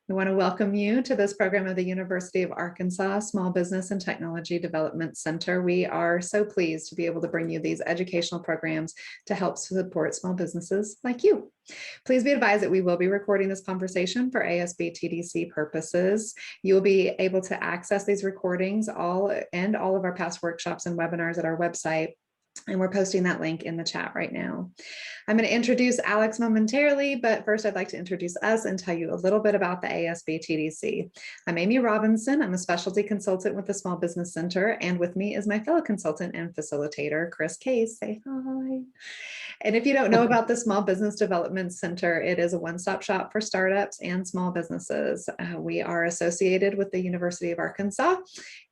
We want to welcome you to this program of the University of Arkansas Small Business and Technology Development Center. We are so pleased to be able to bring you these educational programs to help support small businesses like you. Please be advised that we will be recording this conversation for ASB TDC purposes. You'll be able to access these recordings all of our past workshops and webinars at our website. And we're posting that link in the chat right now. I'm going to introduce Alex momentarily, but first I'd like to introduce us and tell you a little bit about the ASB TDC. I'm Amy Robinson. I'm a specialty consultant with the Small Business Center, and with me is my fellow consultant and facilitator, Chris Case. Say hi. And if you don't know about the Small Business Development Center, it is a one-stop shop for startups and small businesses. We are associated with the University of Arkansas,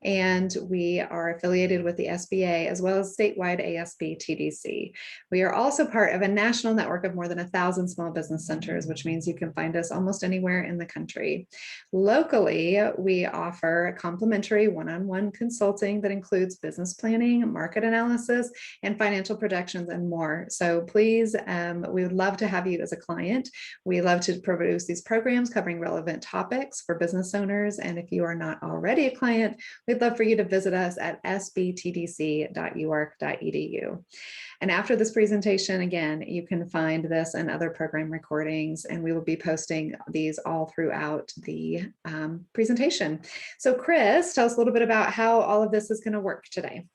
and we are affiliated with the SBA as well as statewide ASB TDC. We are also part of a national network of more than 1,000 small business centers, which means you can find us almost anywhere in the country. Locally, we offer complimentary one-on-one consulting that includes business planning, market analysis, and financial projections and more. So please, we would love to have you as a client. We love to produce these programs covering relevant topics for business owners. And if you are not already a client, we'd love for you to visit us at sbtdc.uark.edu. And after this presentation, again, you can find this and other program recordings, and we will be posting these all throughout the presentation. So Chris, tell us a little bit about how all of this is going to work today.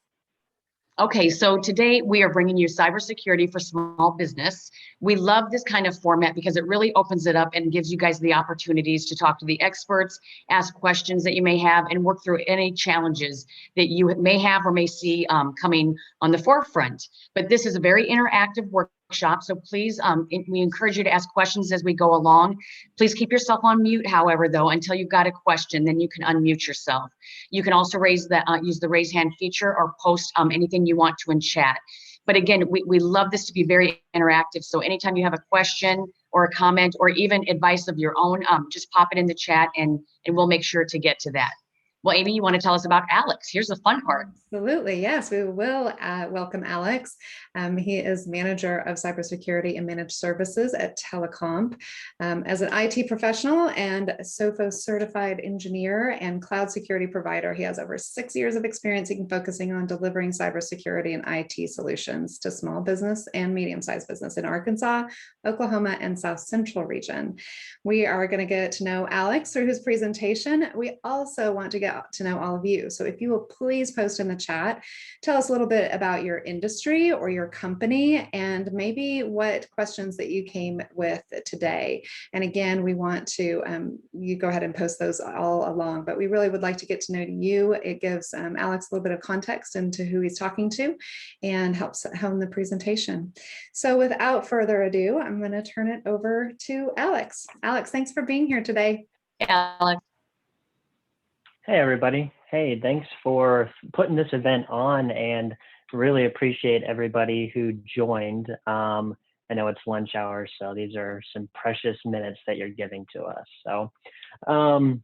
Okay, so today we are bringing you cybersecurity for small business. We love this kind of format because it really opens it up and gives you guys the opportunities to talk to the experts, ask questions that you may have, and work through any challenges that you may have or may see coming on the forefront. But this is a very interactive workshop, so please, we encourage you to ask questions as we go along. Please keep yourself on mute, however, though, until you've got a question, then you can unmute yourself. You can also use the raise hand feature or post anything you want to in chat. But again, we love this to be very interactive. So anytime you have a question or a comment or even advice of your own, just pop it in the chat and we'll make sure to get to that. Well, Amy, you want to tell us about Alex? Here's the fun part. Absolutely. Yes, we will welcome Alex. He is manager of cybersecurity and managed services at TeleComp. As an IT professional and Sophos certified engineer and cloud security provider, he has over 6 years of experience focusing on delivering cybersecurity and IT solutions to small business and medium-sized business in Arkansas, Oklahoma, and South Central region. We are going to get to know Alex through his presentation. We also want to get to know all of you. So if you will please post in the chat, tell us a little bit about your industry or your company and maybe what questions that you came with today. And again, we want to, you go ahead and post those all along, but we really would like to get to know you. It gives Alex a little bit of context into who he's talking to and helps hone the presentation. So without further ado, I'm going to turn it over to Alex. Alex, thanks for being here today. Alex. Hey, everybody. Hey, thanks for putting this event on and really appreciate everybody who joined. I know it's lunch hour, so these are some precious minutes that you're giving to us. So, we're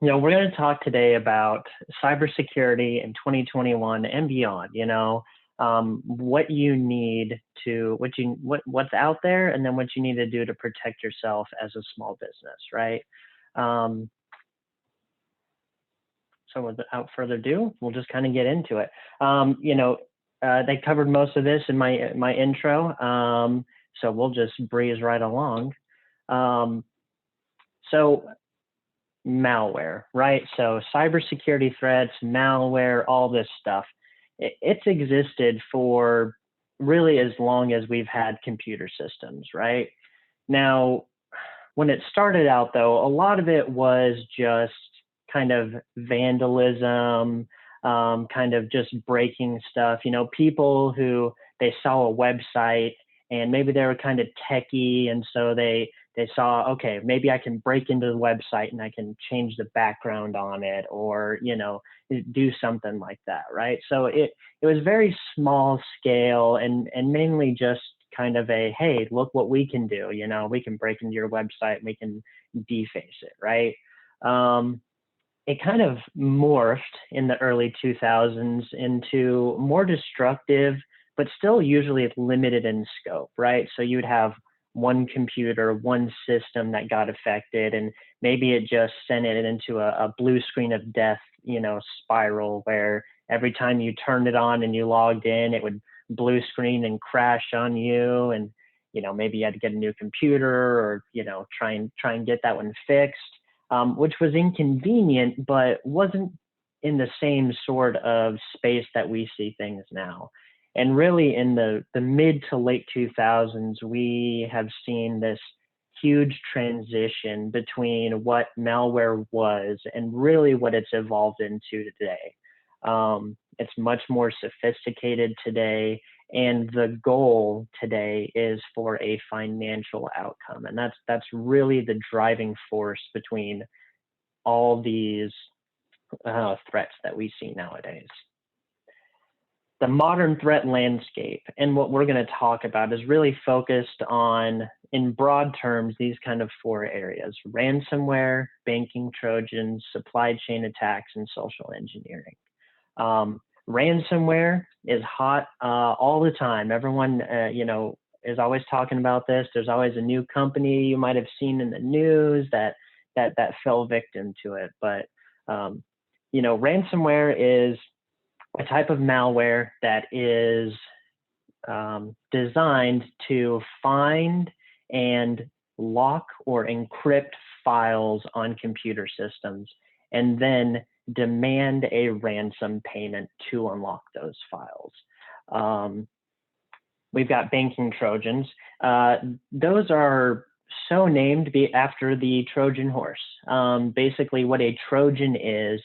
going to talk today about cybersecurity in 2021 and beyond, what you need to, what's out there, and then what you need to do to protect yourself as a small business, right? So without further ado, we'll just kind of get into it. They covered most of this in my intro, so we'll just breeze right along. So malware, right? So cybersecurity threats, malware, all this stuff. It's existed for really as long as we've had computer systems, right? Now, when it started out, though, a lot of it was just kind of vandalism, kind of just breaking stuff. People who they saw a website and maybe they were kind of techie, and so they saw, okay, maybe I can break into the website and I can change the background on it, or do something like that, right? So it was very small scale and mainly just kind of a, hey, look what we can do. We can break into your website and we can deface it, right? It kind of morphed in the early 2000s into more destructive, but still usually limited in scope, right? So you'd have one computer, one system that got affected, and maybe it just sent it into a blue screen of death, spiral where every time you turned it on and you logged in, it would blue screen and crash on you, and maybe you had to get a new computer, or try and get that one fixed, which was inconvenient, but wasn't in the same sort of space that we see things now. And really in the mid to late 2000s, we have seen this huge transition between what malware was and really what it's evolved into today. It's much more sophisticated today, and the goal today is for a financial outcome. And that's really the driving force between all these threats that we see nowadays. The modern threat landscape and what we're going to talk about is really focused on, in broad terms, these kind of 4 areas: ransomware, banking Trojans, supply chain attacks, and social engineering. Ransomware is hot all the time. Everyone, is always talking about this. There's always a new company you might have seen in the news that fell victim to it. But, ransomware is a type of malware that is designed to find and lock or encrypt files on computer systems, and then demand a ransom payment to unlock those files. We've got banking Trojans. Those are so named after the Trojan horse. Basically, what a Trojan is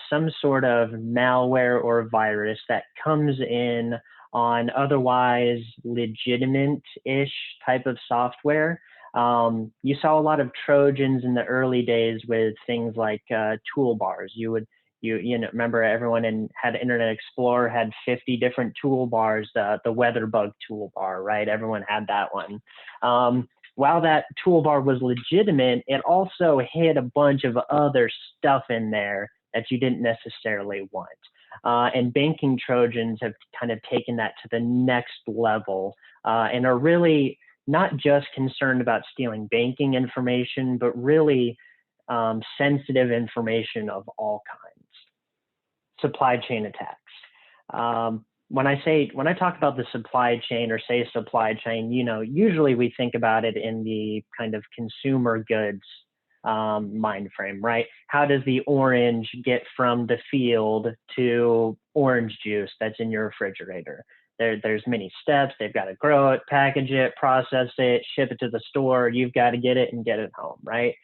some sort of malware or virus that comes in on otherwise legitimate-ish type of software. You saw a lot of Trojans in the early days with things like toolbars. You remember everyone had Internet Explorer had 50 different toolbars, the WeatherBug toolbar, right? Everyone had that one. While that toolbar was legitimate, it also hid a bunch of other stuff in there that you didn't necessarily want. And banking Trojans have kind of taken that to the next level, and are really not just concerned about stealing banking information, but really sensitive information of all kinds. Supply chain attacks. When I talk about the supply chain, or say supply chain, usually we think about it in the kind of consumer goods mind frame, right? How does the orange get from the field to orange juice that's in your refrigerator? There's many steps. They've got to grow it, package it, process it, ship it to the store. You've got to get it and get it home, right?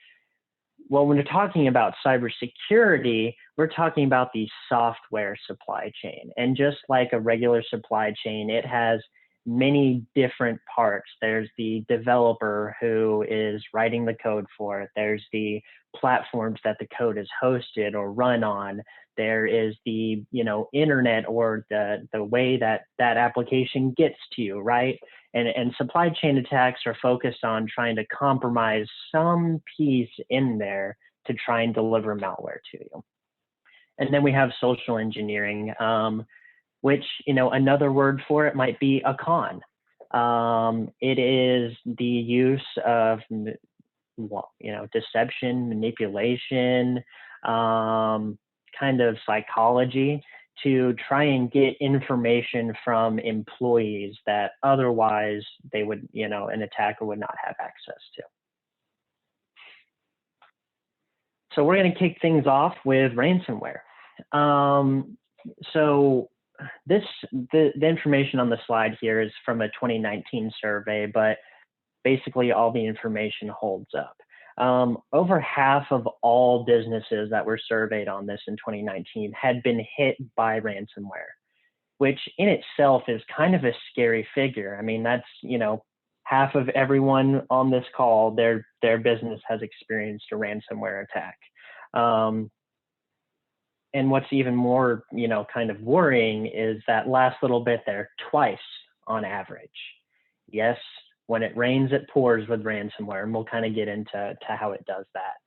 Well, when we're talking about cybersecurity, we're talking about the software supply chain. And just like a regular supply chain, it has many different parts. There's the developer who is writing the code for it. There's the platforms that the code is hosted or run on. There is the internet, or the way that application gets to you, right? And supply chain attacks are focused on trying to compromise some piece in there to try and deliver malware to you. And then we have social engineering, which, another word for it might be a con. It is the use of, deception, manipulation, kind of psychology to try and get information from employees that otherwise they would, an attacker would not have access to. So we're going to kick things off with ransomware. So the information on the slide here is from a 2019 survey, but basically all the information holds up. Over half of all businesses that were surveyed on this in 2019 had been hit by ransomware, which in itself is kind of a scary figure. I mean, that's, half of everyone on this call, their business has experienced a ransomware attack. And what's even more, kind of worrying is that last little bit there, twice on average. Yes, when it rains, it pours with ransomware, and we'll kind of get into how it does that.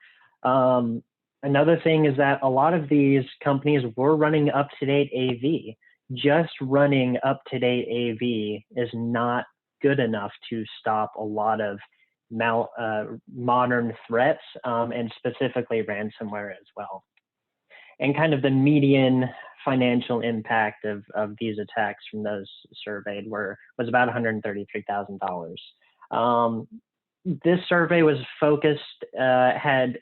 Another thing is that a lot of these companies were running up-to-date AV. Just running up-to-date AV is not good enough to stop a lot of modern threats, and specifically ransomware as well. And kind of the median financial impact of these attacks from those surveyed was about $133,000. This survey was focused, had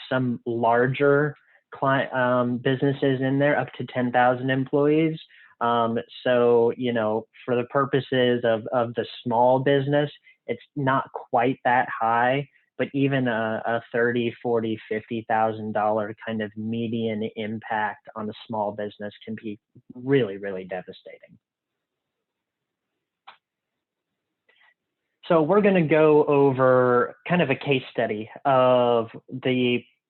some larger client businesses in there, up to 10,000 employees. So, you know, for the purposes of the small business, it's not quite that high, but even a $30,000, $40,000, $50,000 kind of median impact on a small business can be really, really devastating. So we're going to go over kind of a case study of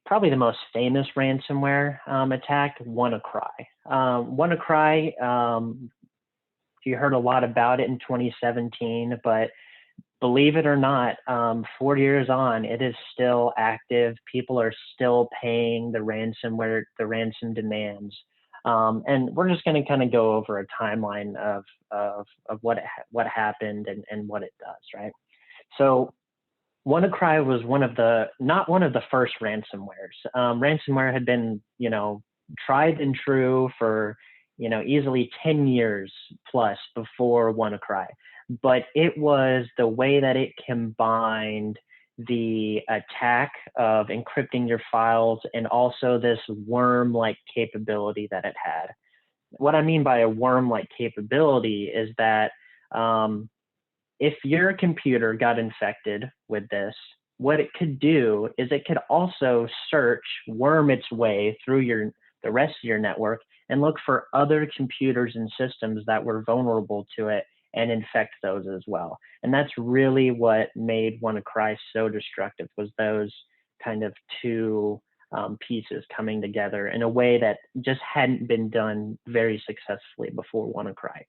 probably the most famous ransomware attack, WannaCry. WannaCry, you heard a lot about it in 2017, but believe it or not, 4 years on, it is still active. People are still paying the ransom demands. And we're just going to kind of go over a timeline of what happened and what it does, right? So WannaCry was not one of the first ransomwares. Ransomware had been, you know, tried and true for, you know, easily 10 years plus before WannaCry. But it was the way that it combined the attack of encrypting your files and also this worm-like capability that it had. What I mean by a worm-like capability is that if your computer got infected with this, what it could do is it could also worm its way through the rest of your network and look for other computers and systems that were vulnerable to it and infect those as well. And that's really what made WannaCry so destructive, was those kind of two pieces coming together in a way that just hadn't been done very successfully before WannaCry.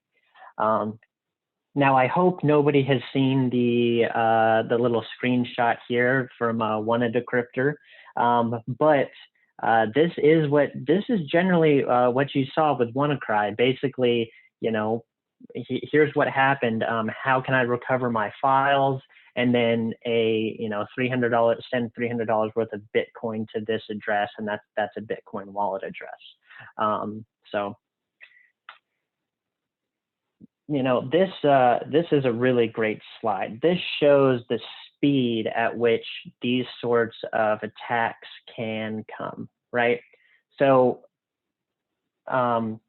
Now, I hope nobody has seen the little screenshot here from WannaDecryptor, but this is generally what you saw with WannaCry. Basically, you know, here's what happened. How can I recover my files? And then send $300 worth of Bitcoin to this address, and that's a Bitcoin wallet address. So, you know, this is a really great slide. This shows the speed at which these sorts of attacks can come, right? So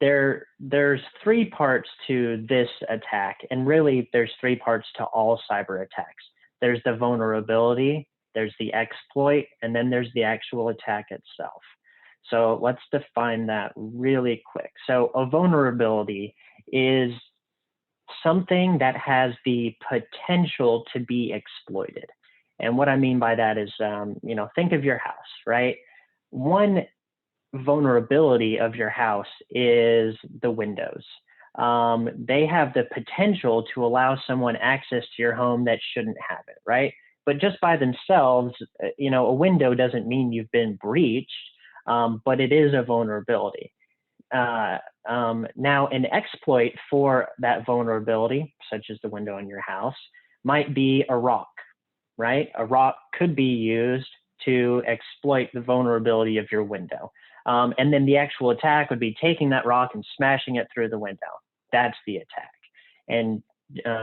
there's three parts to this attack, and really there's three parts to all cyber attacks. There's the vulnerability, there's the exploit, and then there's the actual attack itself. So let's define that really quick. So a vulnerability is something that has the potential to be exploited. And what I mean by that is, you know, think of your house, right? One vulnerability of your house is the windows. They have the potential to allow someone access to your home that shouldn't have it, right? But just by themselves, you know, a window doesn't mean you've been breached, but it is a vulnerability. Now, an exploit for that vulnerability, such as the window in your house, might be a rock, right? A rock could be used to exploit the vulnerability of your window. And then the actual attack would be taking that rock and smashing it through the window. That's the attack. And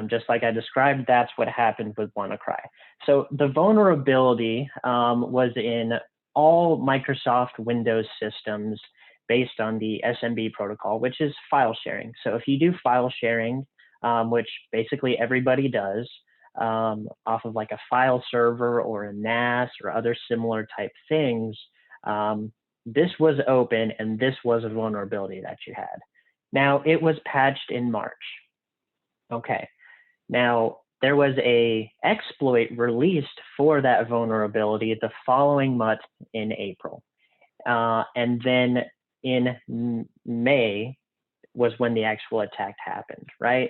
just like I described, that's what happened with WannaCry. So the vulnerability was in all Microsoft Windows systems based on the SMB protocol, which is file sharing. So if you do file sharing, which basically everybody does, off of like a file server or a NAS or other similar type things, this was open and this was a vulnerability that you had. Now, it was patched in March. Okay. Now, there was a exploit released for that vulnerability the following month in April. And then in May was when the actual attack happened, right?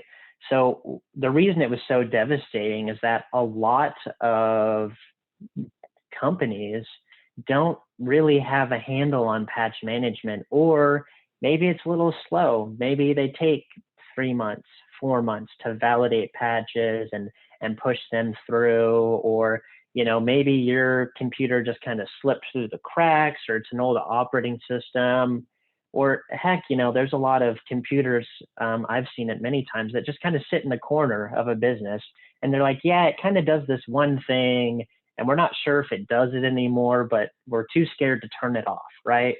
So the reason it was so devastating is that a lot of companies don't really have a handle on patch management, or maybe it's a little slow. Maybe they take 3 months, 4 months to validate patches and push them through, or maybe your computer just kind of slipped through the cracks, or it's an old operating system, or heck, there's a lot of computers, I've seen it many times, that just kind of sit in the corner of a business, and they're like, yeah, it kind of does this one thing, and we're not sure if it does it anymore, but we're too scared to turn it off, right?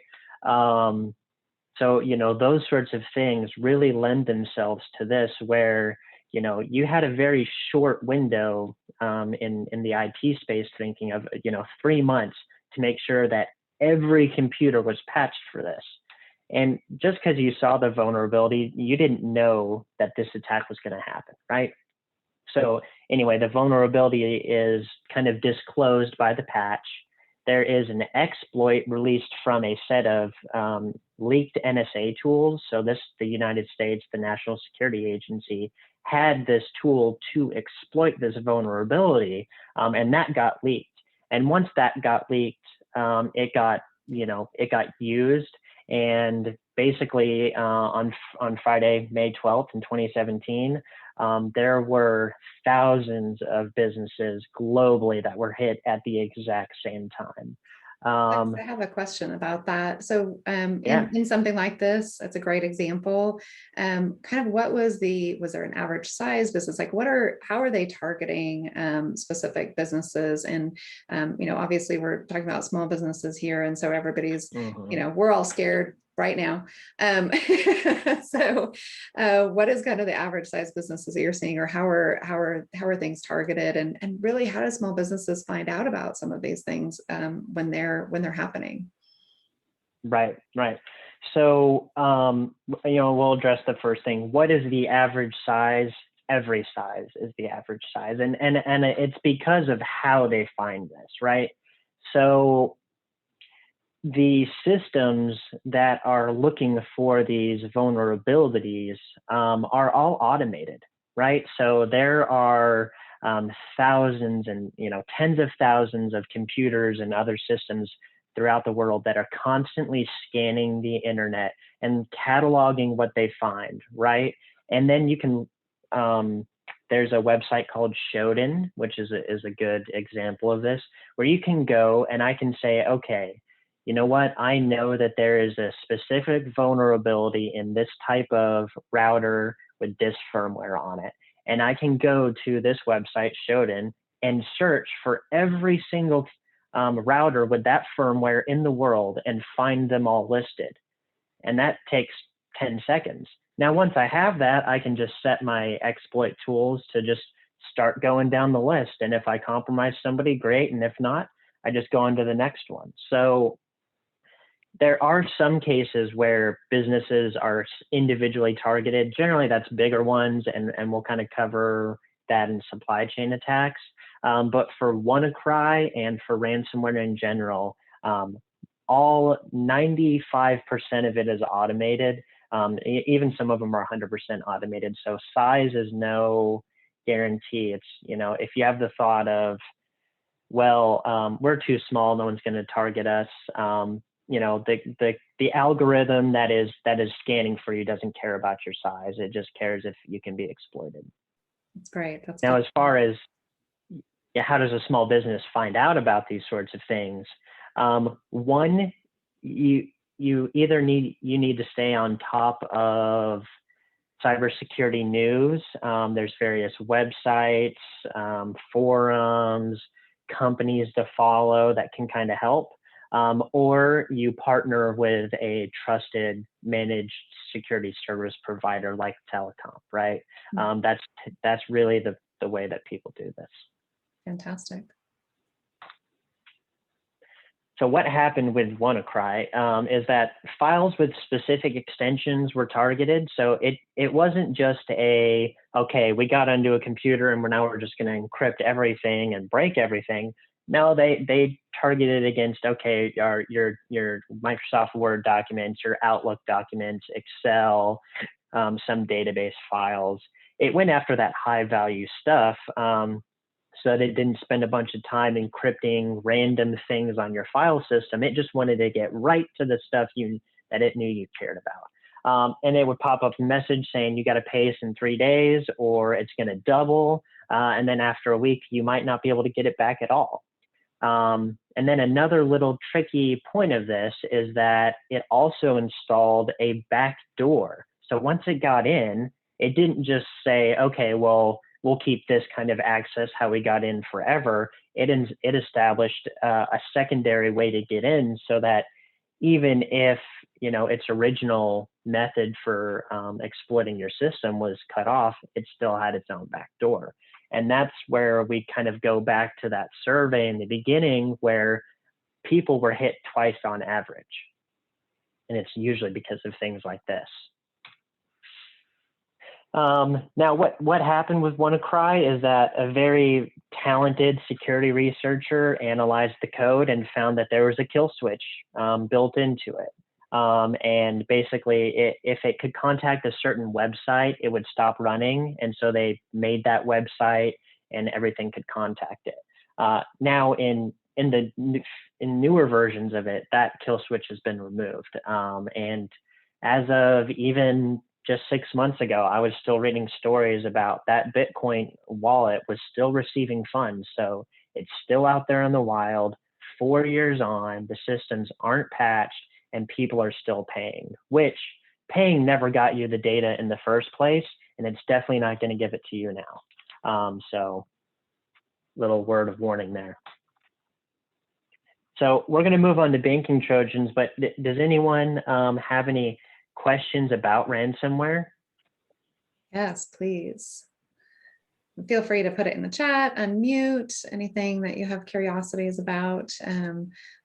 So, those sorts of things really lend themselves to this, where, you had a very short window in the IT space, thinking of, 3 months to make sure that every computer was patched for this. And just because you saw the vulnerability, you didn't know that this attack was going to happen, right? So anyway, the vulnerability is kind of disclosed by the patch. There is an exploit released from a set of leaked NSA tools. So the United States, the National Security Agency, had this tool to exploit this vulnerability, and that got leaked. And once that got leaked, it got used. And basically, on Friday, May 12th in 2017, there were thousands of businesses globally that were hit at the exact same time. I have a question about that. So Yeah. in something like this, that's a great example. Kind of what was there an average size business? Like how are they targeting specific businesses? And, obviously we're talking about small businesses here. And so everybody's, we're all scared right now. So what is kind of the average size businesses that you're seeing, or how are things targeted, and really how do small businesses find out about some of these things when they're happening? Right. So we'll address the first thing. What is the average size? Every size is the average size, and it's because of how they find this, right? So the systems that are looking for these vulnerabilities are all automated, right? So there are thousands and tens of thousands of computers and other systems throughout the world that are constantly scanning the internet and cataloging what they find, right? And then you can there's a website called Shodan, which is a good example of this, where you can go and I can say, okay, you know what? I know that there is a specific vulnerability in this type of router with this firmware on it. And I can go to this website, Shodan, and search for every single router with that firmware in the world and find them all listed. And that takes 10 seconds. Now, once I have that, I can just set my exploit tools to just start going down the list. And if I compromise somebody, great. And if not, I just go on to the next one. So there are some cases where businesses are individually targeted. Generally, that's bigger ones, and we'll kind of cover that in supply chain attacks. But for WannaCry and for ransomware in general, all 95% of it is automated. Even some of them are 100% automated. So size is no guarantee. It's, if you have the thought of, well, we're too small, no one's going to target us. The algorithm that is scanning for you doesn't care about your size. It just cares if you can be exploited. That's great. Now, as far as how does a small business find out about these sorts of things? One, you need to stay on top of cybersecurity news. There's various websites, forums, companies to follow that can kind of help. Or you partner with a trusted managed security service provider like TeleComp, right? That's really the way that people do this. Fantastic. So what happened with WannaCry is that files with specific extensions were targeted. So it wasn't just okay, we got onto a computer and we're just going to encrypt everything and break everything. No, they targeted against, okay, your Microsoft Word documents, your Outlook documents, Excel, some database files. It went after that high value stuff so that it didn't spend a bunch of time encrypting random things on your file system. It just wanted to get right to the stuff that it knew you cared about. and it would pop up a message saying you got to pay us in 3 days or it's going to double. And then after a week, you might not be able to get it back at all. And then another little tricky point of this is that it also installed a back door. So once it got in, it didn't just say, okay, well, we'll keep this kind of access how we got in forever. It established a secondary way to get in so that even if, you know, its original method for exploiting your system was cut off, it still had its own back door. And that's where we kind of go back to that survey in the beginning where people were hit twice on average. And it's usually because of things like this. Now, what happened with WannaCry is that a very talented security researcher analyzed the code and found that there was a kill switch built into it. And basically, if it could contact a certain website, it would stop running. And so they made that website and everything could contact it. Now, in newer versions of it, that kill switch has been removed. And as of even just 6 months ago, I was still reading stories about that Bitcoin wallet was still receiving funds. So it's still out there in the wild, 4 years on, the systems aren't patched, and people are still paying, which paying never got you the data in the first place, and it's definitely not going to give it to you now. So little word of warning there. So we're going to move on to banking Trojans, but does anyone have any questions about ransomware? Yes, please. Feel free to put it in the chat, unmute anything that you have curiosities about.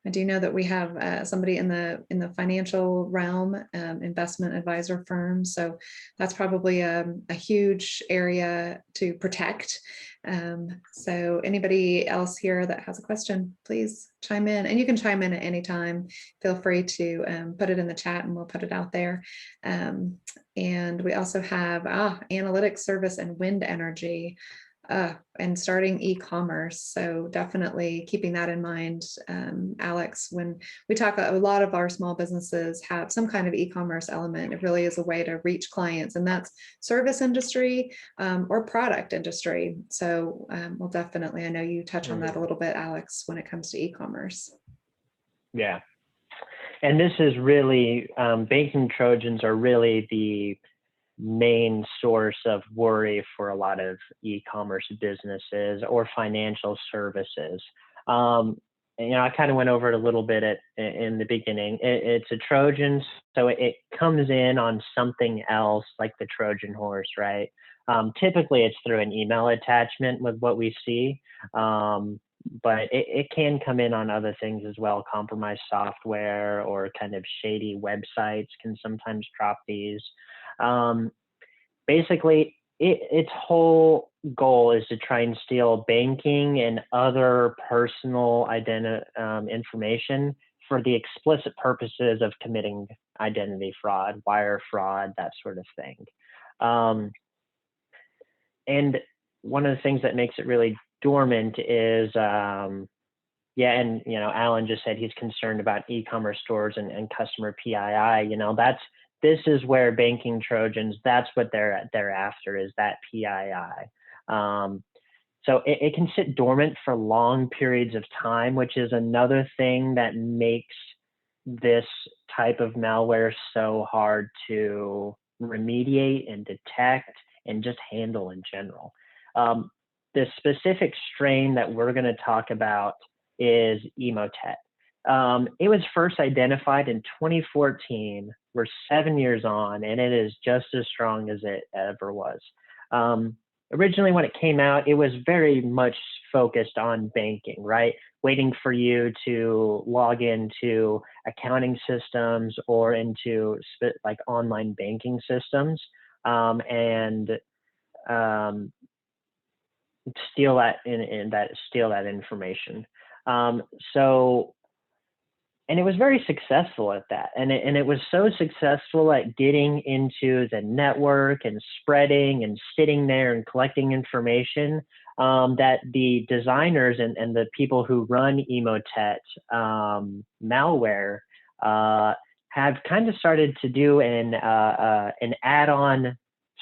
I do know that we have somebody in the financial realm, investment advisor firm. So that's probably a huge area to protect. So anybody else here that has a question, please chime in, and you can chime in at any time. Feel free to put it in the chat and we'll put it out there. And we also have analytics service and wind energy and starting e-commerce. So definitely keeping that in mind, Alex, when we talk, a lot of our small businesses have some kind of e-commerce element. It really is a way to reach clients, and that's service industry or product industry. So we'll definitely, I know you touch on that a little bit, Alex, when it comes to e-commerce. Yeah. And this is really, banking Trojans are really the main source of worry for a lot of e-commerce businesses or financial services. You know, I kind of went over it a little bit in the beginning. It's a Trojan, so it comes in on something else like the Trojan horse, right? Typically, it's through an email attachment with what we see. But it can come in on other things as well. Compromised software or kind of shady websites can sometimes drop these. Basically, its whole goal is to try and steal banking and other personal information for the explicit purposes of committing identity fraud, wire fraud, that sort of thing. And one of the things that makes it really dormant is, and you know, Alan just said he's concerned about e-commerce stores and customer PII. You know, this is where banking Trojans, that's what they're after, is that PII. So it can sit dormant for long periods of time, which is another thing that makes this type of malware so hard to remediate and detect and just handle in general. The specific strain that we're going to talk about is Emotet. It was first identified in 2014. We're 7 years on, and it is just as strong as it ever was. Originally, when it came out, it was very much focused on banking, right? Waiting for you to log into accounting systems or into like online banking systems and steal that steal that information. And it was very successful at that. And it was so successful at getting into the network and spreading and sitting there and collecting information that the designers and the people who run Emotet malware have kind of started to do an add-on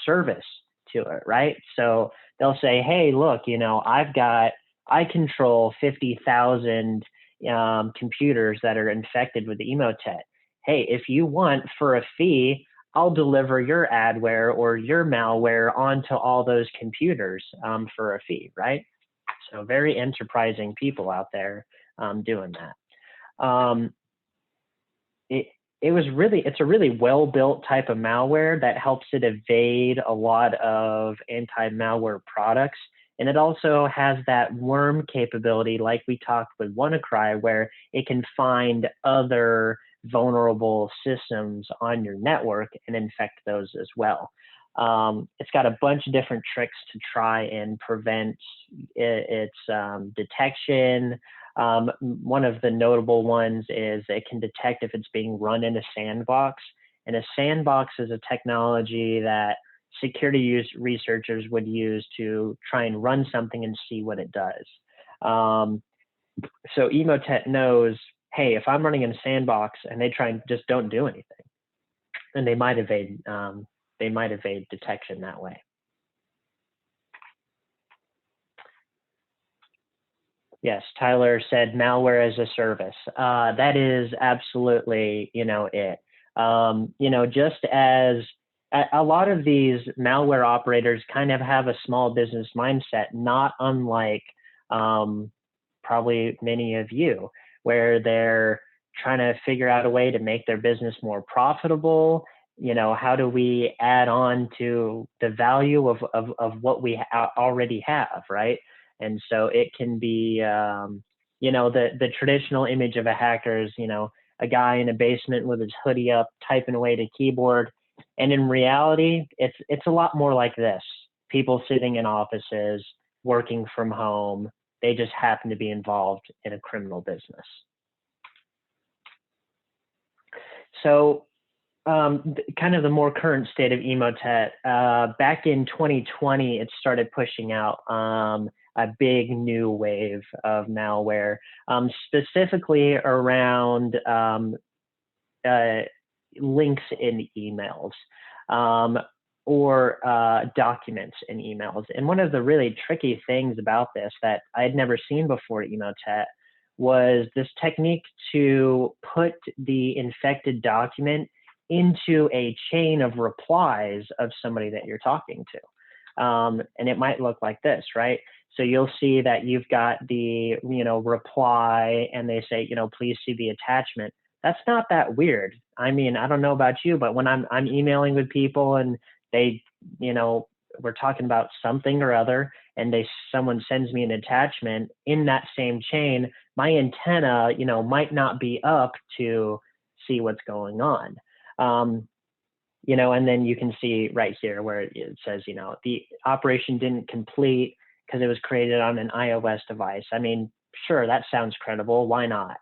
service to it, right? So they'll say, hey, look, I control 50,000 computers that are infected with the Emotet. Hey, if you want, for a fee, I'll deliver your adware or your malware onto all those computers for a fee, right? So very enterprising people out there doing that. It's a really well-built type of malware that helps it evade a lot of anti-malware products. And it also has that worm capability, like we talked with WannaCry, where it can find other vulnerable systems on your network and infect those as well. It's got a bunch of different tricks to try and prevent its detection. One of the notable ones is it can detect if it's being run in a sandbox. And a sandbox is a technology that security researchers would use to try and run something and see what it does. So Emotet knows, hey, if I'm running in a sandbox and they try and just don't do anything, and they might evade detection that way. Yes, Tyler said malware as a service. That is absolutely, it. Just as a lot of these malware operators kind of have a small business mindset, not unlike probably many of you, where they're trying to figure out a way to make their business more profitable. How do we add on to the value of what we already have, right? And so it can be, the traditional image of a hacker is, a guy in a basement with his hoodie up, typing away at a keyboard. And in reality, it's a lot more like this. People sitting in offices, working from home, they just happen to be involved in a criminal business. So kind of the more current state of Emotet, back in 2020, it started pushing out a big new wave of malware, specifically around links in emails or documents in emails. And one of the really tricky things about this that I had never seen before at Emotet was this technique to put the infected document into a chain of replies of somebody that you're talking to. And it might look like this, right? So you'll see that you've got the, reply, and they say, please see the attachment. That's not that weird. I mean, I don't know about you, but when I'm emailing with people and they, we're talking about something or other, and someone sends me an attachment in that same chain, my antenna, might not be up to see what's going on. And then you can see right here where it says, the operation didn't complete because it was created on an iOS device. I mean, sure, that sounds credible. Why not?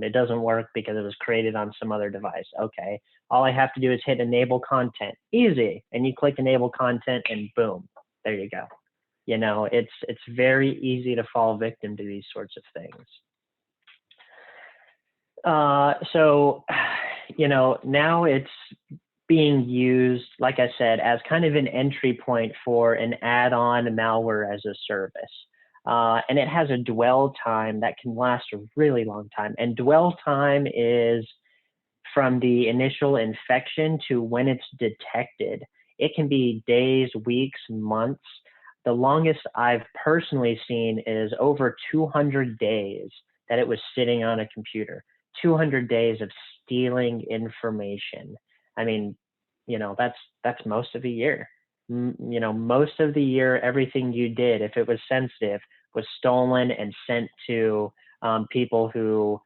It doesn't work because it was created on some other device. Okay. All I have to do is hit enable content. Easy. And you click enable content and boom, there you go. It's very easy to fall victim to these sorts of things. So, now it's being used, like I said, as kind of an entry point for an add-on malware as a service. And it has a dwell time that can last a really long time. And dwell time is from the initial infection to when it's detected. It can be days, weeks, months. The longest I've personally seen is over 200 days that it was sitting on a computer. 200 days of stealing information. I mean, that's most of a year. Most of the year, everything you did, if it was sensitive, was stolen and sent to people who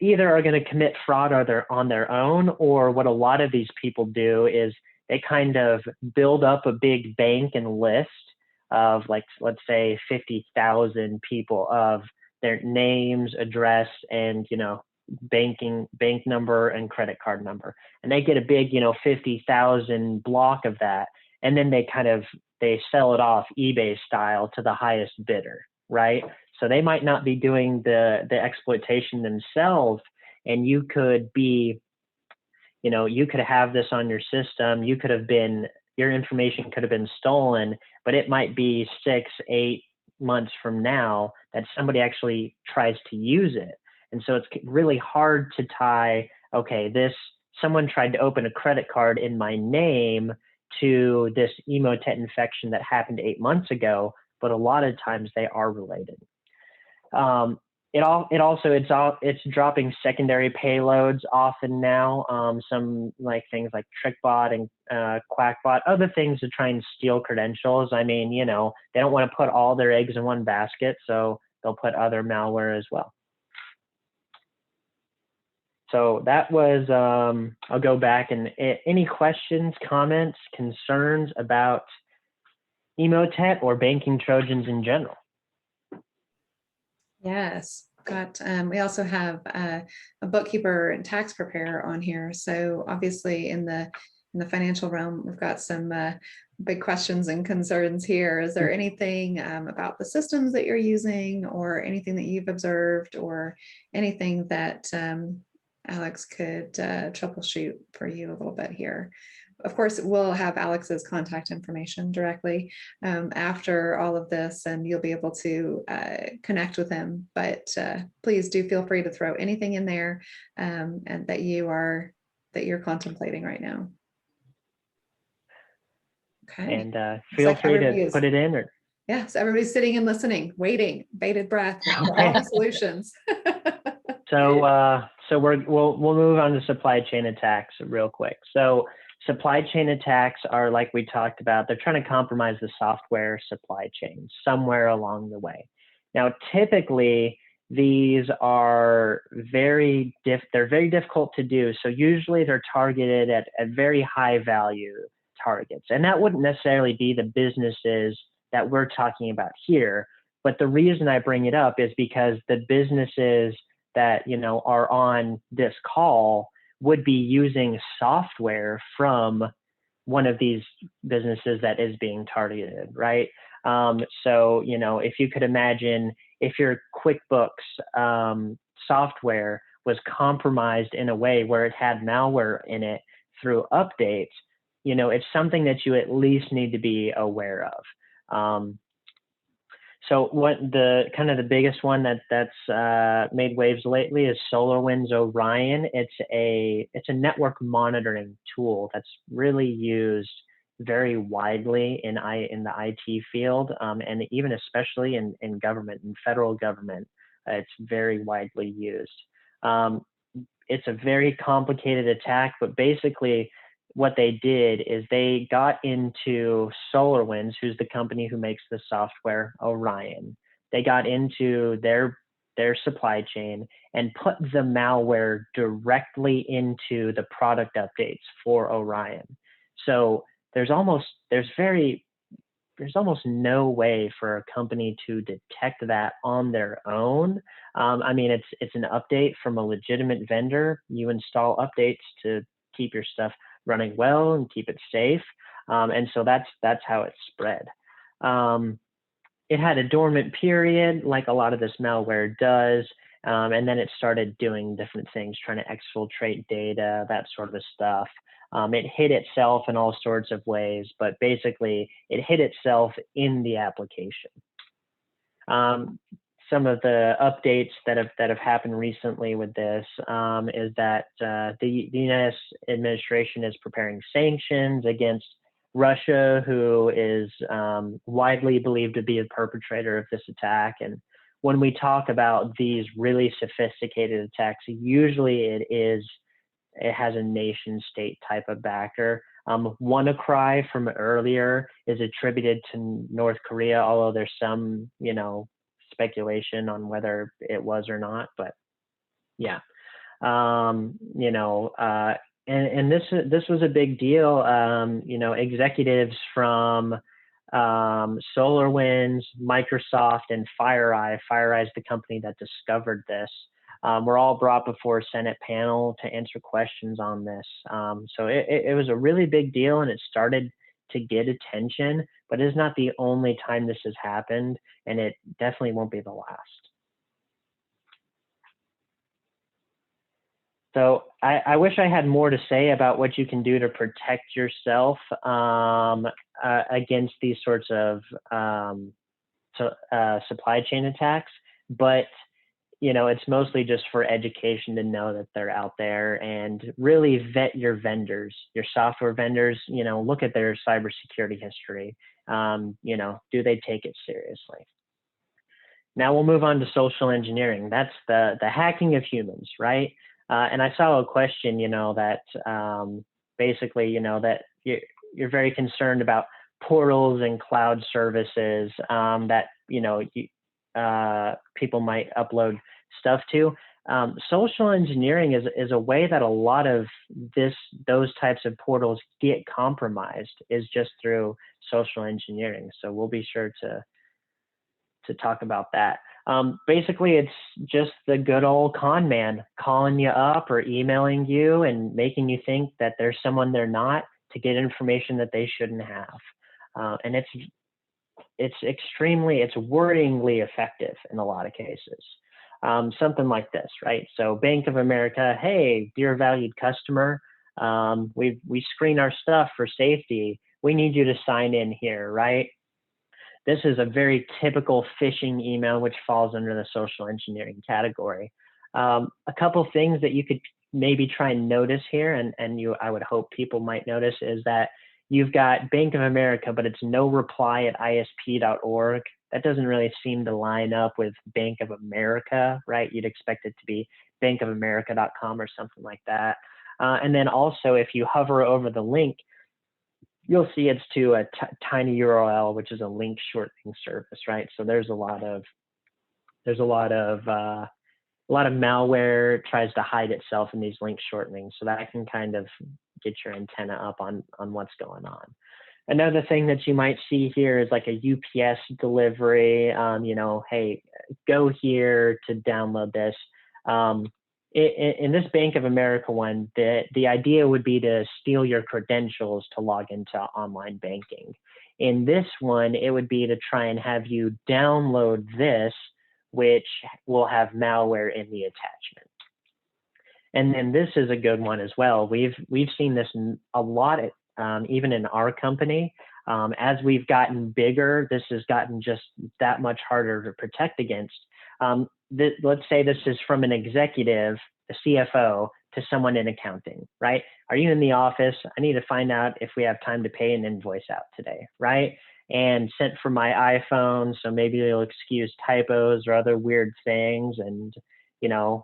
either are going to commit fraud on their own, or what a lot of these people do is they kind of build up a big bank and list of, like, let's say 50,000 people, of their names, address, and bank number and credit card number, and they get a big 50,000 block of that, and then they sell it off eBay style to the highest bidder, right? So they might not be doing the exploitation themselves, and you could be you could have this on your system. Your information could have been stolen, but it might be 6, 8 months from now that somebody actually tries to use it. And so it's really hard to tie, okay, someone tried to open a credit card in my name to this emotet infection that happened 8 months ago, but a lot of times they are related. It's dropping secondary payloads often now. Some like things like TrickBot and QuackBot, other things to try and steal credentials. I mean, they don't want to put all their eggs in one basket, so they'll put other malware as well. So that was, I'll go back and any questions, comments, concerns about emotet or banking Trojans in general? Yes, we also have a bookkeeper and tax preparer on here. So obviously in the financial realm, we've got some big questions and concerns here. Is there anything about the systems that you're using or anything that you've observed or anything that Alex could troubleshoot for you a little bit here? Of course, we'll have Alex's contact information directly after all of this, and you'll be able to connect with him. But please do feel free to throw anything in there and that you're contemplating right now. Okay. And feel free to put it in. Or yeah, so everybody's sitting and listening, waiting, bated breath for all the solutions. So we'll move on to supply chain attacks real quick. So supply chain attacks are, like we talked about, they're trying to compromise the software supply chain somewhere along the way. Now, typically, these are very difficult to do. So usually they're targeted at very high value targets. And that wouldn't necessarily be the businesses that we're talking about here. But the reason I bring it up is because the businesses that are on this call would be using software from one of these businesses that is being targeted, right? So, if you could imagine if your QuickBooks software was compromised in a way where it had malware in it through updates, it's something that you at least need to be aware of. So what the biggest one that's made waves lately is SolarWinds Orion. It's a network monitoring tool that's really used very widely in the IT field, and even especially in government and federal government. It's very widely used. It's a very complicated attack, but basically what they did is they got into SolarWinds, who's the company who makes the software Orion. They got into their supply chain and put the malware directly into the product updates for Orion. So there's almost no way for a company to detect that on their own. I mean, it's an update from a legitimate vendor. You install updates to keep your stuff running well and keep it safe. And so that's how it spread. It had a dormant period, like a lot of this malware does. And then it started doing different things, trying to exfiltrate data, that sort of stuff. It hid itself in all sorts of ways, but basically it hid itself in the application. Some of the updates that have happened recently with this is that the U.S. administration is preparing sanctions against Russia, who is widely believed to be a perpetrator of this attack. And when we talk about these really sophisticated attacks, usually it has a nation state type of backer. WannaCry from earlier is attributed to North Korea, although there's some, speculation on whether it was or not, but yeah. And this was a big deal. Executives from SolarWinds, Microsoft, and FireEye. FireEye is the company that discovered this. Were all brought before a Senate panel to answer questions on this. So it was a really big deal, and it started to get attention, but it's not the only time this has happened, and it definitely won't be the last. So I wish I had more to say about what you can do to protect yourself against these sorts of supply chain attacks, but it's mostly just for education to know that they're out there, and really vet your vendors, your software vendors. Look at their cybersecurity history. Do they take it seriously? Now we'll move on to social engineering. That's the hacking of humans, right? And I saw a question, that basically, that you're very concerned about portals and cloud services that people might upload stuff to. Social engineering is a way that a lot of those types of portals get compromised, is just through social engineering. So we'll be sure to talk about that. Basically, it's just the good old con man calling you up or emailing you and making you think that there's someone they're not, to get information that they shouldn't have. And it's worryingly effective in a lot of cases. Something like this, right? So Bank of America, hey, dear valued customer, we screen our stuff for safety. We need you to sign in here, right? This is a very typical phishing email, which falls under the social engineering category. A couple things that you could maybe try and notice here, and I would hope people might notice, is that you've got Bank of America, but it's no reply at isp.org. That doesn't really seem to line up with Bank of America, right? You'd expect it to be bankofamerica.com or something like that. And then also, if you hover over the link, you'll see it's to a tiny URL, which is a link shortening service, right? So there's a lot of malware tries to hide itself in these link shortenings, so that can kind of get your antenna up on what's going on. Another thing that you might see here is like a UPS delivery. Hey, go here to download this. In this Bank of America one, the idea would be to steal your credentials to log into online banking. In this one, it would be to try and have you download this, which will have malware in the attachment. And then this is a good one as well. We've seen this a lot, even in our company. As we've gotten bigger, this has gotten just that much harder to protect against. Let's say this is from an executive, a CFO, to someone in accounting, right? Are you in the office? I need to find out if we have time to pay an invoice out today, right? And sent from my iPhone, so maybe you'll excuse typos or other weird things. And a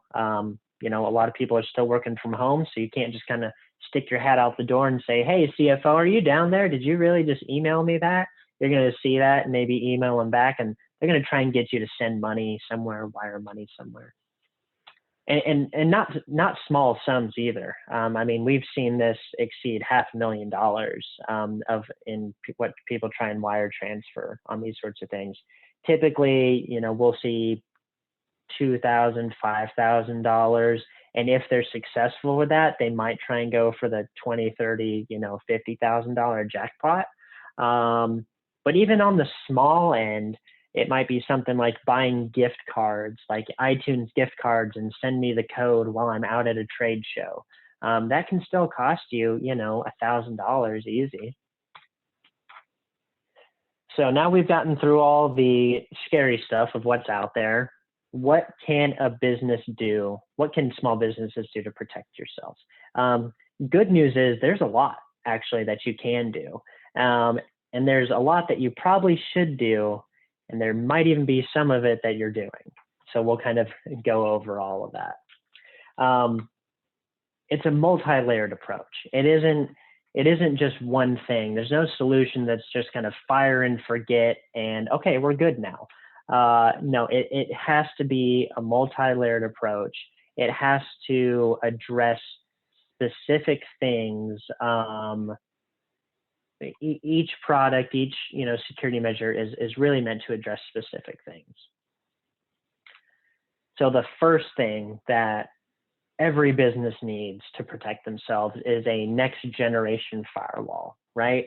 lot of people are still working from home, so you can't just kind of stick your hat out the door and say, hey, CFO, are you down there? Did you really just email me that? You're going to see that and maybe email them back, and they're going to try and get you to send money somewhere, wire money somewhere. And not small sums either. I mean, we've seen this exceed $500,000 in what people try and wire transfer on these sorts of things. Typically, we'll see $2,000, $5,000, and if they're successful with that, they might try and go for the $20,000, $30,000, $50,000 jackpot. But even on the small end, it might be something like buying gift cards, like iTunes gift cards, and send me the code while I'm out at a trade show. That can still cost you, $1,000 easy. So now we've gotten through all the scary stuff of what's out there. What can a business do? What can small businesses do to protect yourselves? Good news is there's a lot actually that you can do. And there's a lot that you probably should do. And there might even be some of it that you're doing. So we'll kind of go over all of that. It's a multi-layered approach. It isn't just one thing. There's no solution that's just kind of fire and forget and okay, we're good now. No, it has to be a multi-layered approach. It has to address specific things. Each product, each security measure is really meant to address specific things. So the first thing that every business needs to protect themselves is a next generation firewall, right?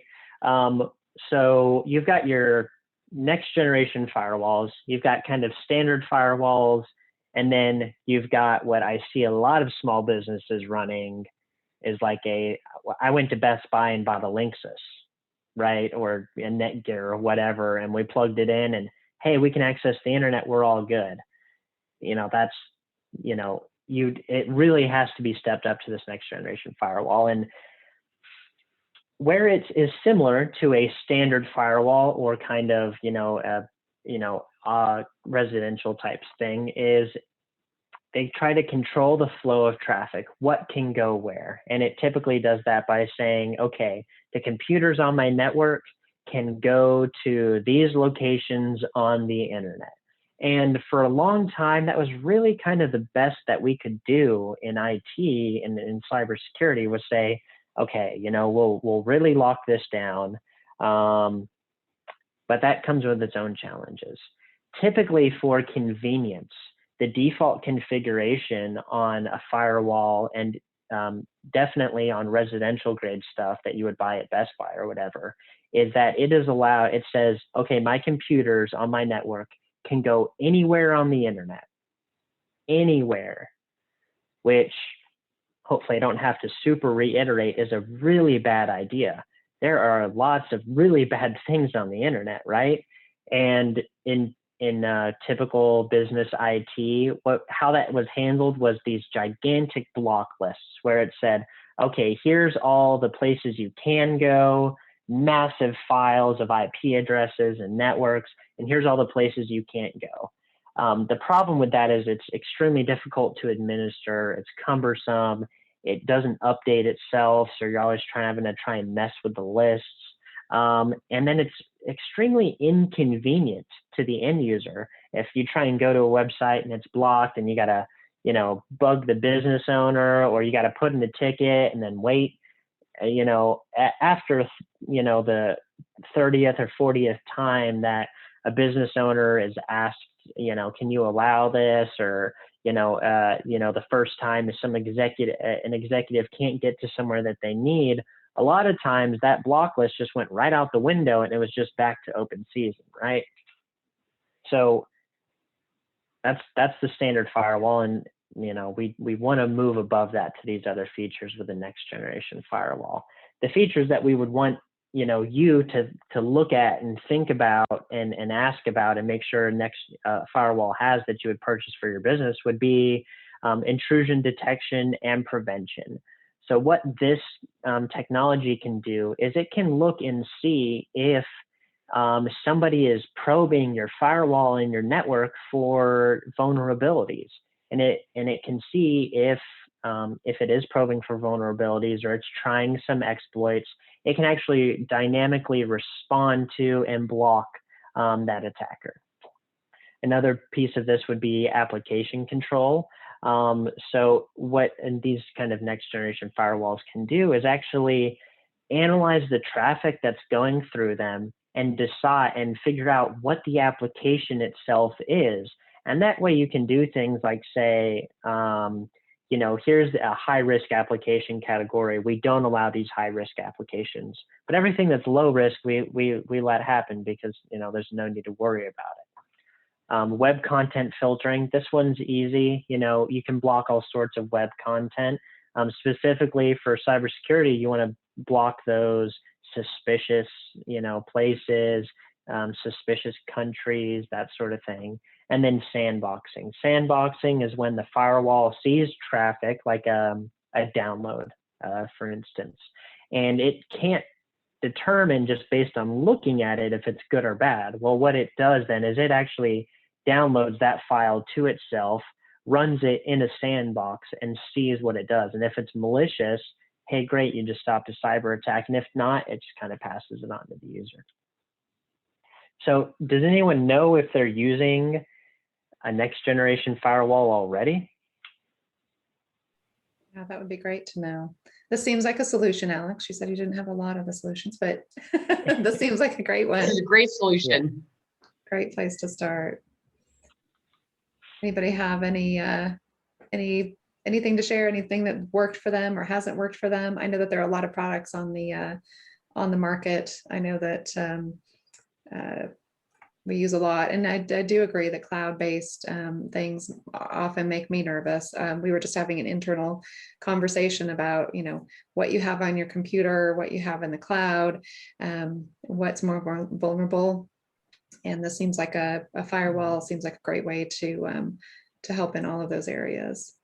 So you've got your next generation firewalls, you've got kind of standard firewalls, And then you've got what I see a lot of small businesses running is like I went to Best Buy and bought a Linksys, right? Or a Netgear or whatever. And we plugged it in and, hey, we can access the internet. We're all good. That's, it really has to be stepped up to this next generation firewall. And where it is similar to a standard firewall or kind of, residential types thing is they try to control the flow of traffic, what can go where. And it typically does that by saying, okay, the computers on my network can go to these locations on the internet. And for a long time, that was really kind of the best that we could do in IT and in cybersecurity was say, okay, we'll really lock this down. But that comes with its own challenges. Typically for convenience, the default configuration on a firewall and definitely on residential grade stuff that you would buy at Best Buy or whatever, is that it says, okay, my computers on my network can go anywhere on the internet, anywhere, which hopefully I don't have to super reiterate is a really bad idea. There are lots of really bad things on the internet, right? And in typical business IT, how that was handled was these gigantic block lists where it said, okay, here's all the places you can go, massive files of IP addresses and networks, and here's all the places you can't go. The problem with that is it's extremely difficult to administer, it's cumbersome, it doesn't update itself, so you're always having to try and mess with the lists. And then it's extremely inconvenient to the end user. If you try and go to a website and it's blocked and you got to, bug the business owner or you got to put in a ticket and then wait, after, the 30th or 40th time that a business owner is asked, can you allow this? Or, the first time if an executive can't get to somewhere that they need, a lot of times that block list just went right out the window and it was just back to open season, right? So that's the standard firewall. And, we want to move above that to these other features with the next generation firewall. The features that we would want, you to look at and think about and ask about and make sure next firewall has that you would purchase for your business would be intrusion detection and prevention. So what this technology can do is it can look and see if somebody is probing your firewall and your network for vulnerabilities, and it can see if it is probing for vulnerabilities or it's trying some exploits. It can actually dynamically respond to and block that attacker. Another piece of this would be application control. So what these kind of next generation firewalls can do is actually analyze the traffic that's going through them and decide and figure out what the application itself is. And that way you can do things like say, here's a high risk application category. We don't allow these high risk applications, but everything that's low risk, we let happen because, there's no need to worry about it. Web content filtering, this one's easy. You can block all sorts of web content. Specifically for cybersecurity, you want to block those suspicious, places, suspicious countries, that sort of thing. And then sandboxing. Sandboxing is when the firewall sees traffic, like a download, for instance, and it can't determine just based on looking at it if it's good or bad. Well, what it does then is it actually downloads that file to itself, runs it in a sandbox, and sees what it does. And if it's malicious, hey, great, you just stopped a cyber attack. And if not, it just kind of passes it on to the user. So does anyone know if they're using a next generation firewall already? Yeah, that would be great to know. This seems like a solution, Alex. You said you didn't have a lot of the solutions, but this seems like a great one. This is a great solution. Great place to start. Anybody have anything to share? Anything that worked for them or hasn't worked for them? I know that there are a lot of products on the market. I know that we use a lot. And I do agree that cloud-based things often make me nervous. We were just having an internal conversation about, what you have on your computer, what you have in the cloud, what's more vulnerable. And this seems like a firewall seems like a great way to help in all of those areas.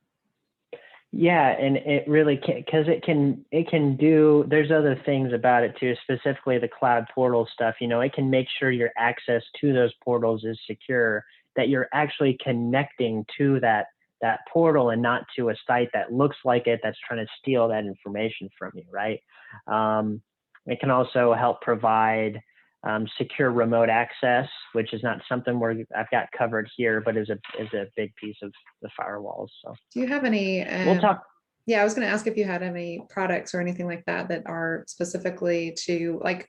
Yeah, and it really can, because it can do, there's other things about it too, specifically the cloud portal stuff. It can make sure your access to those portals is secure, that you're actually connecting to that portal and not to a site that looks like it, that's trying to steal that information from you, right? It can also help provide secure remote access, which is not something I've got covered here, but is a big piece of the firewalls. So, do you have any? We'll talk. Yeah, I was going to ask if you had any products or anything like that are specifically to, like,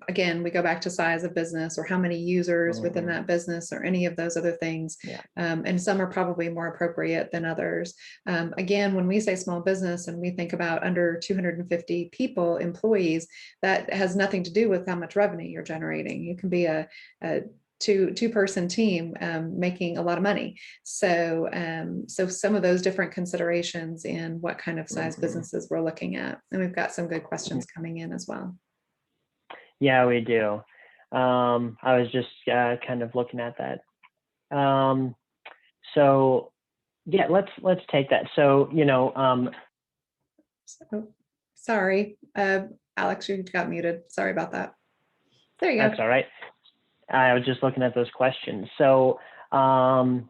again, we go back to size of business or how many users within that business or any of those other things. Yeah. And some are probably more appropriate than others. Again, when we say small business and we think about under 250 people, employees, that has nothing to do with how much revenue you're generating. You can be a two-person team making a lot of money. So some of those different considerations in what kind of size businesses we're looking at. And we've got some good questions coming in as well. Yeah, we do. I was just kind of looking at that. So yeah, let's take that. So, sorry, Alex, you got muted. Sorry about that. There you go. That's all right. I was just looking at those questions. So an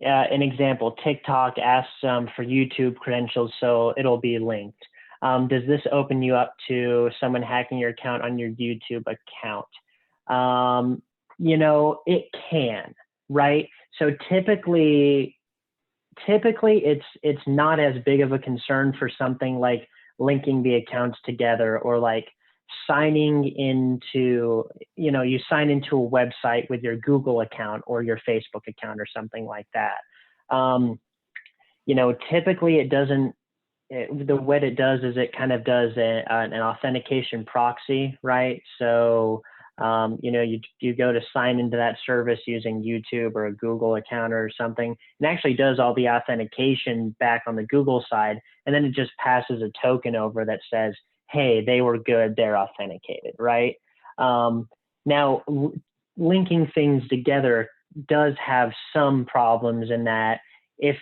example, TikTok asks for YouTube credentials, so it'll be linked. Does this open you up to someone hacking your account on your YouTube account? It can, right? So typically it's not as big of a concern for something like linking the accounts together, or like signing into, you sign into a website with your Google account or your Facebook account or something like that. Typically it doesn't. What it does is it kind of does an authentication proxy, right? So, you go to sign into that service using YouTube or a Google account or something, and actually does all the authentication back on the Google side, and then it just passes a token over that says, hey, they were good, they're authenticated, right? Now, linking things together does have some problems in that if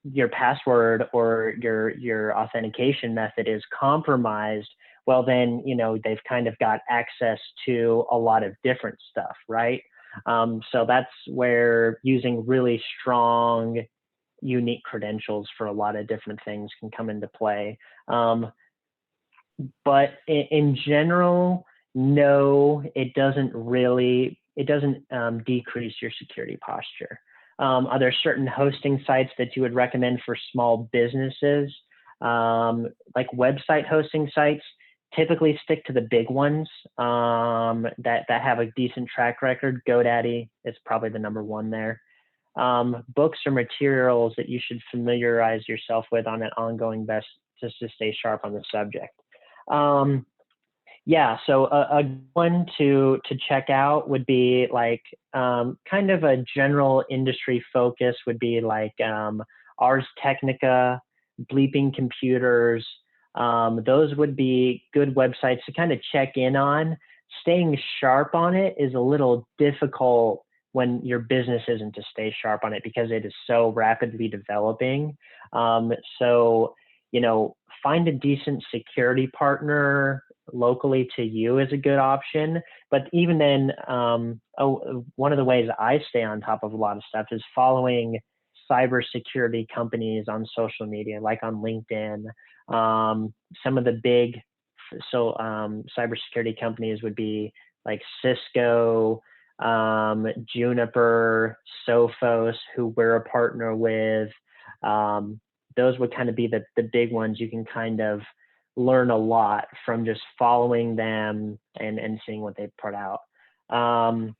your password or your authentication method is compromised, well then, they've kind of got access to a lot of different stuff, right? So that's where using really strong, unique credentials for a lot of different things can come into play. But in general, no, it doesn't decrease your security posture. Are there certain hosting sites that you would recommend for small businesses? Like website hosting sites, typically stick to the big ones that have a decent track record. GoDaddy is probably the number one there. Books or materials that you should familiarize yourself with on an ongoing basis just to stay sharp on the subject. So a one to check out would be like kind of a general industry focus would be like Ars Technica, Bleeping Computers. Those would be good websites to kind of check in on. Staying sharp on it is a little difficult when your business isn't to stay sharp on it because it is so rapidly developing. Find a decent security partner locally to you is a good option. But even then, one of the ways I stay on top of a lot of stuff is following cybersecurity companies on social media, like on LinkedIn. Some of the big cybersecurity companies would be like Cisco, Juniper, Sophos, who we're a partner with. Those would kind of be the big ones. You can kind of learn a lot from just following them and seeing what they put out. And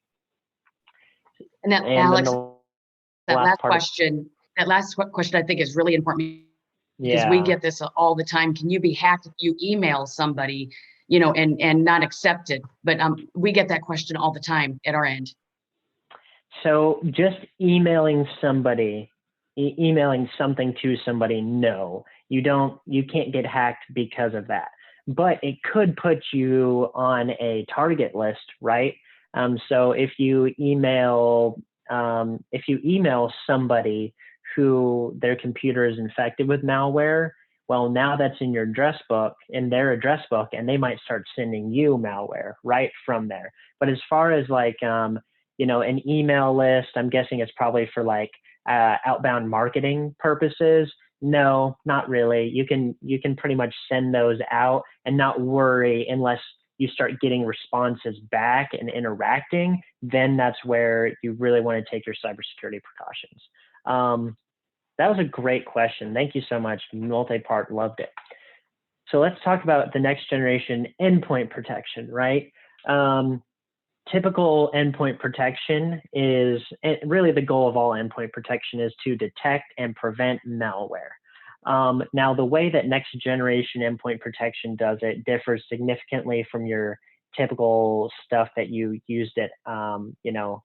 Alex, that last question I think is really important because we get this all the time. Can you be hacked if you email somebody, and not accept it? But we get that question all the time at our end. So just emailing somebody, emailing something to somebody, no, you can't get hacked because of that. But it could put you on a target list, right? So if you email somebody who their computer is infected with malware, well, now that's in your address book, in their address book, and they might start sending you malware right from there. But as far as like, an email list, I'm guessing it's probably for like outbound marketing purposes. No, not really. You can pretty much send those out and not worry unless you start getting responses back and interacting. Then that's where you really want to take your cybersecurity precautions. That was a great question. Thank you so much. Multi-part, loved it. So let's talk about the next generation endpoint protection, right? Typical endpoint protection is, really the goal of all endpoint protection is to detect and prevent malware. Now, the way that next generation endpoint protection does it differs significantly from your typical stuff that you used it,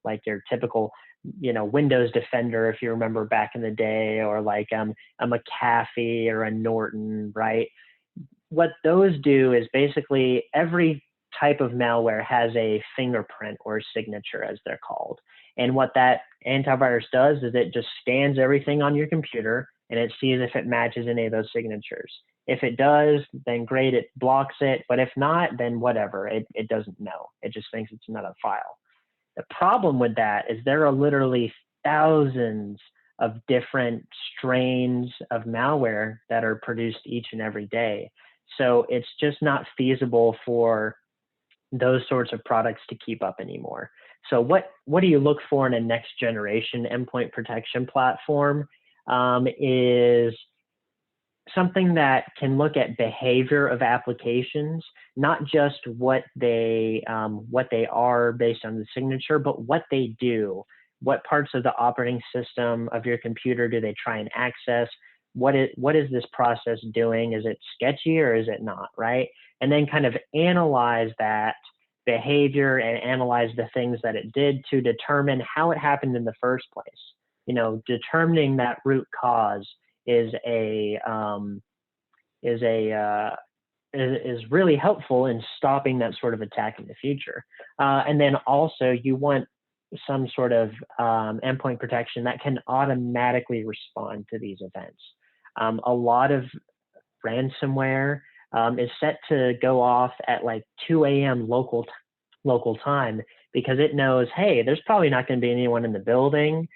like your typical, Windows Defender, if you remember back in the day, or like a McAfee or a Norton, right? What those do is basically every type of malware has a fingerprint or signature, as they're called. And what that antivirus does is it just scans everything on your computer and it sees if it matches any of those signatures. If it does, then great, it blocks it. But if not, then whatever, it doesn't know. It just thinks it's another file. The problem with that is there are literally thousands of different strains of malware that are produced each and every day. So it's just not feasible for those sorts of products to keep up anymore. So what do you look for in a next generation endpoint protection platform? Is something that can look at behavior of applications, not just what they are based on the signature, but what they do. What parts of the operating system of your computer do they try and access? What is this process doing? Is it sketchy or is it not, right? And then kind of analyze that behavior and analyze the things that it did to determine how it happened in the first place. Determining that root cause is really helpful in stopping that sort of attack in the future. And then also you want some sort of endpoint protection that can automatically respond to these events. A lot of ransomware is set to go off at like 2 a.m. local time because it knows, hey, there's probably not going to be anyone in the building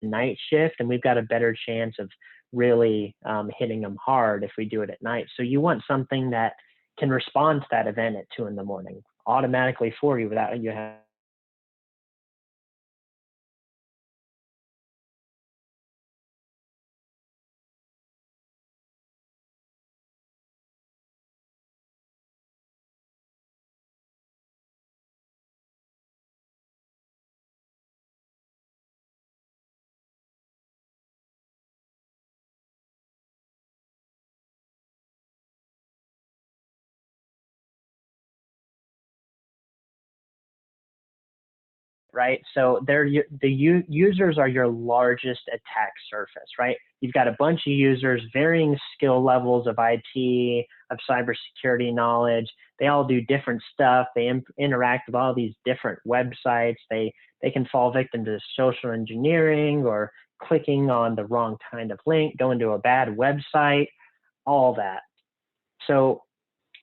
night shift, and we've got a better chance of really hitting them hard if we do it at night. So you want something that can respond to that event at 2 in the morning automatically for you without you having. Right? So users are your largest attack surface, right? You've got a bunch of users, varying skill levels of IT, of cybersecurity knowledge. They all do different stuff. They interact with all these different websites. They can fall victim to social engineering or clicking on the wrong kind of link, going to a bad website, all that. So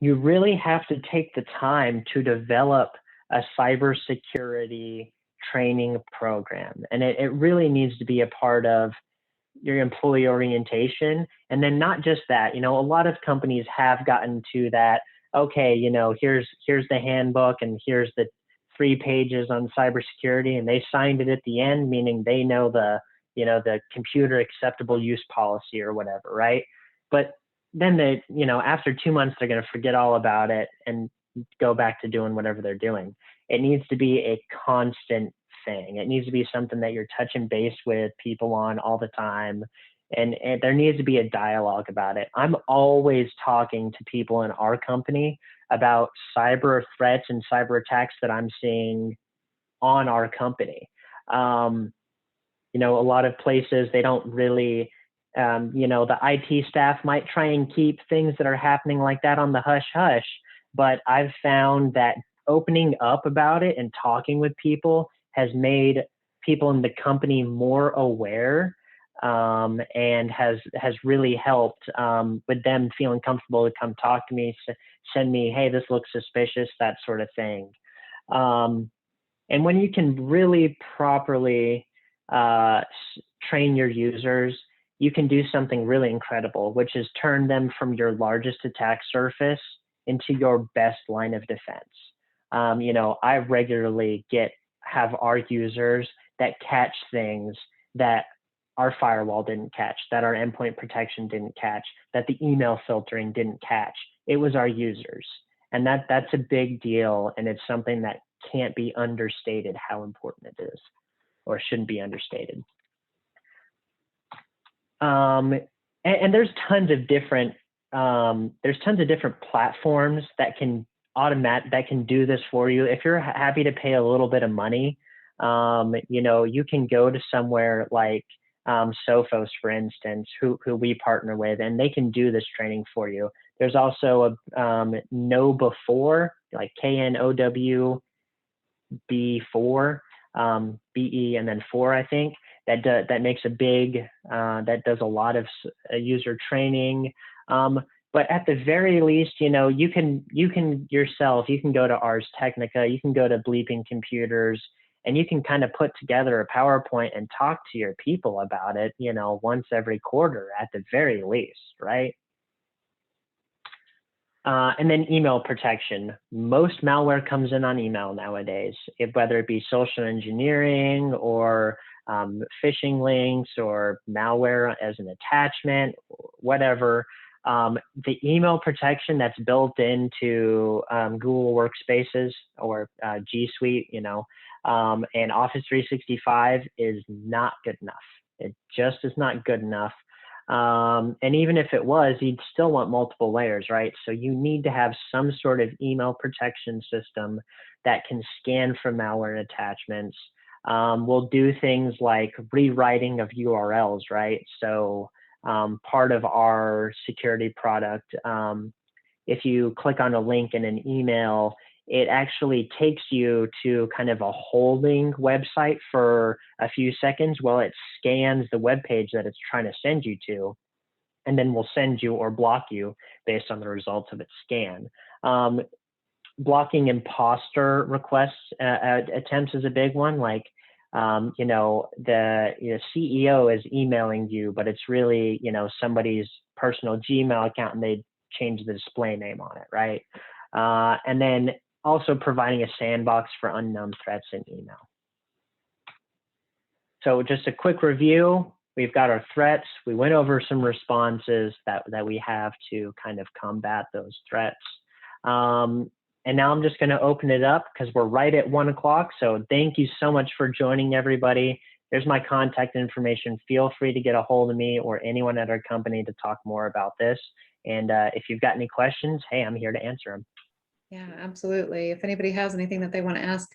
you really have to take the time to develop a cybersecurity training program. And it really needs to be a part of your employee orientation. And then not just that, a lot of companies have gotten to that, okay, here's the handbook and here's the 3 pages on cybersecurity, and they signed it at the end, meaning they know the computer acceptable use policy or whatever, right? But then after 2 months, they're going to forget all about it and go back to doing whatever they're doing. It needs to be a constant thing. It needs to be something that you're touching base with people on all the time. And there needs to be a dialogue about it. I'm always talking to people in our company about cyber threats and cyber attacks that I'm seeing on our company. You know, a lot of places, they don't really, you know, the IT staff might try and keep things that are happening like that on the hush hush, but I've found that opening up about it and talking with people has made people in the company more aware, and has really helped, with them feeling comfortable to come talk to me, send me, hey, this looks suspicious, that sort of thing. And when you can really properly train your users, you can do something really incredible, which is turn them from your largest attack surface into your best line of defense. You know, I regularly have our users that catch things that our firewall didn't catch, that our endpoint protection didn't catch, that the email filtering didn't catch. It was our users. And that's a big deal. And it's something that can't be understated how important it is, or shouldn't be understated. And there's tons of different platforms that can do this for you. If you're happy to pay a little bit of money, you know, you can go to somewhere like Sophos, for instance, who we partner with, and they can do this training for you. There's also a Know Before, like KNOW B4, BE and then 4, I think, that makes a big, that does a lot of user training. But at the very least, you know, you can yourself, you can go to Ars Technica, you can go to Bleeping Computers, and you can kind of put together a PowerPoint and talk to your people about it, you know, once every quarter at the very least, right? And then email protection. Most malware comes in on email nowadays, whether it be social engineering or phishing links or malware as an attachment, whatever. The email protection that's built into Google Workspaces or G Suite, you know, and Office 365 is not good enough. It just is not good enough. And even if it was, you'd still want multiple layers, right? So you need to have some sort of email protection system that can scan for malware attachments. We'll do things like rewriting of URLs, right? So part of our security product, if you click on a link in an email, it actually takes you to kind of a holding website for a few seconds while it scans the web page that it's trying to send you to, and then will send you or block you based on the results of its scan. Blocking imposter requests attempts is a big one. Like, you know, the CEO is emailing you, but it's really, you know, somebody's personal Gmail account, and they change the display name on it, right? And then also providing a sandbox for unknown threats in email. So just a quick review. We've got our threats. We went over some responses that we have to kind of combat those threats. And now I'm just going to open it up because we're right at 1 o'clock. So thank you so much for joining, everybody. There's my contact information. Feel free to get a hold of me or anyone at our company to talk more about this. And if you've got any questions, hey, I'm here to answer them. Yeah, absolutely. If anybody has anything that they want to ask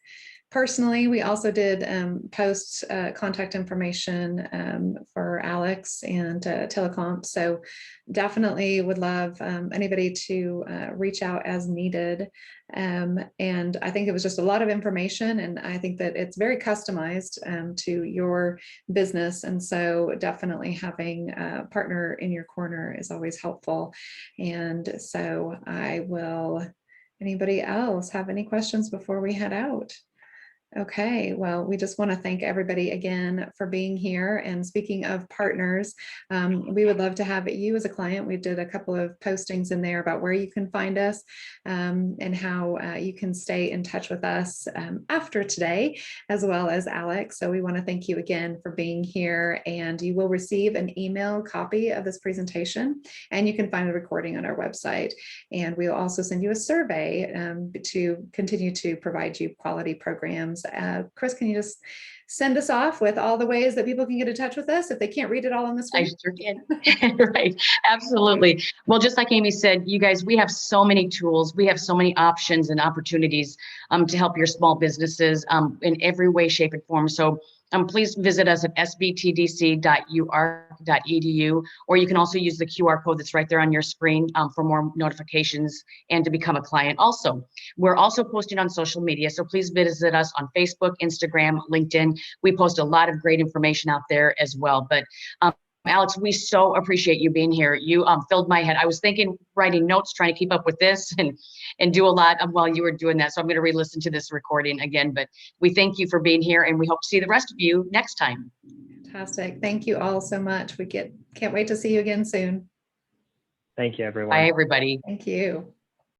personally, we also did post contact information for Alex and TeleComp. So definitely would love anybody to reach out as needed. And I think it was just a lot of information, and I think that it's very customized to your business. And so definitely having a partner in your corner is always helpful. And so I will. Anybody else have any questions before we head out? Okay, well, we just want to thank everybody again for being here. And speaking of partners, we would love to have you as a client. We did a couple of postings in there about where you can find us and how you can stay in touch with us after today, as well as Alex. So we want to thank you again for being here, and you will receive an email copy of this presentation, and you can find the recording on our website. And we'll also send you a survey to continue to provide you quality programs Chris, can you just send us off with all the ways that people can get in touch with us if they can't read it all on the I screen? sure can. Right. Absolutely. Well, just like Amy said, you guys, we have so many tools. We have so many options and opportunities to help your small businesses in every way, shape, and form. So please visit us at sbtdc.uark.edu, or you can also use the QR code that's right there on your screen for more notifications and to become a client also. We're also posting on social media, so please visit us on Facebook, Instagram, LinkedIn. We post a lot of great information out there as well. But Alex, we so appreciate you being here. You filled my head. I was thinking, writing notes, trying to keep up with this and do a lot while you were doing that. So I'm going to re-listen to this recording again. But we thank you for being here, and we hope to see the rest of you next time. Fantastic. Thank you all so much. Can't wait to see you again soon. Thank you, everyone. Bye, everybody. Thank you.